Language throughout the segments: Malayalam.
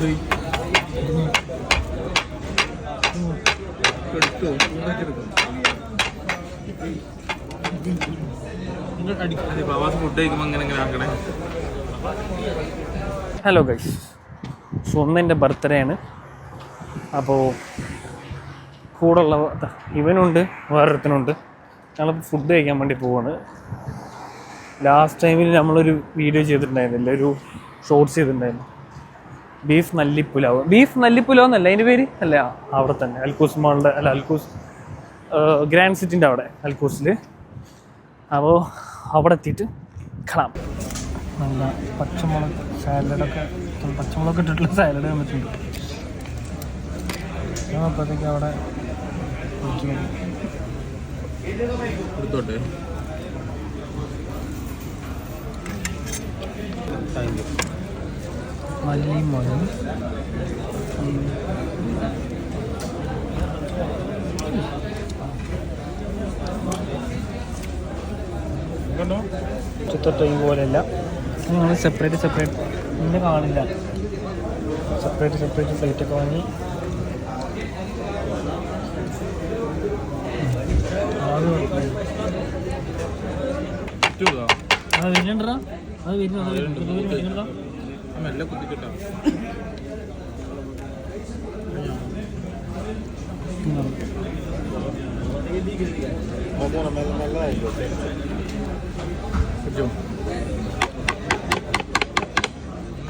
ഹലോ ഗൈസ്, സ്വന്തം ബർത്ത്ഡേ ആണ്. അപ്പോൾ കൂടെ ഉള്ള ഇവനുണ്ട്, വേറൊരുത്തനുണ്ട്. ഞങ്ങളിപ്പോൾ ഫുഡ് കഴിക്കാൻ വേണ്ടി പോവാണ്. ലാസ്റ്റ് ടൈമിൽ നമ്മളൊരു വീഡിയോ ചെയ്തിട്ടുണ്ടായിരുന്നില്ല, ഒരു ഷോർട്സ് ചെയ്തിട്ടുണ്ടായിരുന്നു. ബീഫ് നല്ലിപ്പുലാവ് എന്നല്ല അതിൻ്റെ പേര്, അല്ല അവിടെ തന്നെ അൽക്കൂസ് മാളിൻ്റെ, അല്ല അൽക്കൂസ് ഗ്രാൻഡ് സിറ്റിൻ്റെ അവിടെ അൽക്കൂസിൽ. അപ്പോൾ അവിടെ എത്തിയിട്ട് കാണാം. നല്ല പച്ചമുളക് ഇട്ടിട്ടുള്ള സാലഡ് വന്നിട്ടുണ്ട്. ഞാൻ അപ്പോഴത്തേക്ക് അവിടെ എടുത്തോട്ടെ. മല്ലിമുളക് ചുറ്റത്തെ ഈ പോലെയല്ല, നിങ്ങൾ സെപ്പറേറ്റ് ഇന്ന് കാണില്ല. സെപ്പറേറ്റ് പ്ലേറ്റൊക്കെ വാങ്ങി അത് വരുന്നുണ്ടാ, അത് വരുന്നുണ്ടാ. മെല്ലെ കുത്തിക്കിട്ടാ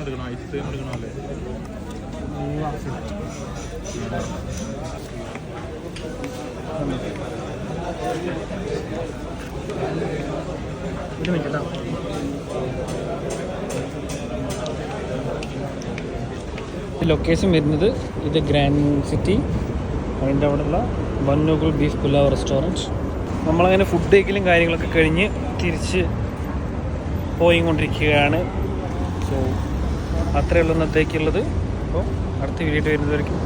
എടുക്കണോ? ഐസ്ക്രീം എടുക്കണോ? അല്ലേ ഒരു മിനിറ്റ് കേട്ടോ. ലൊക്കേഷൻ വരുന്നത് ഇത് ഗ്രാൻഡ് സിറ്റി, അതിൻ്റെ അവിടെയുള്ള ബന്നൂഗുൾ ബീഫ് പുലാവ് റെസ്റ്റോറൻറ്റ്. നമ്മളങ്ങനെ ഫുഡ് കഴിക്കലും കാര്യങ്ങളൊക്കെ കഴിഞ്ഞ് തിരിച്ച് പോയിക്കൊണ്ടിരിക്കുകയാണ്. സോ അത്രയേ ഉള്ളൂ ഇന്നത്തേക്കുള്ളത്. അപ്പോൾ അടുത്ത വീഡിയോ വരുന്നതായിരിക്കും.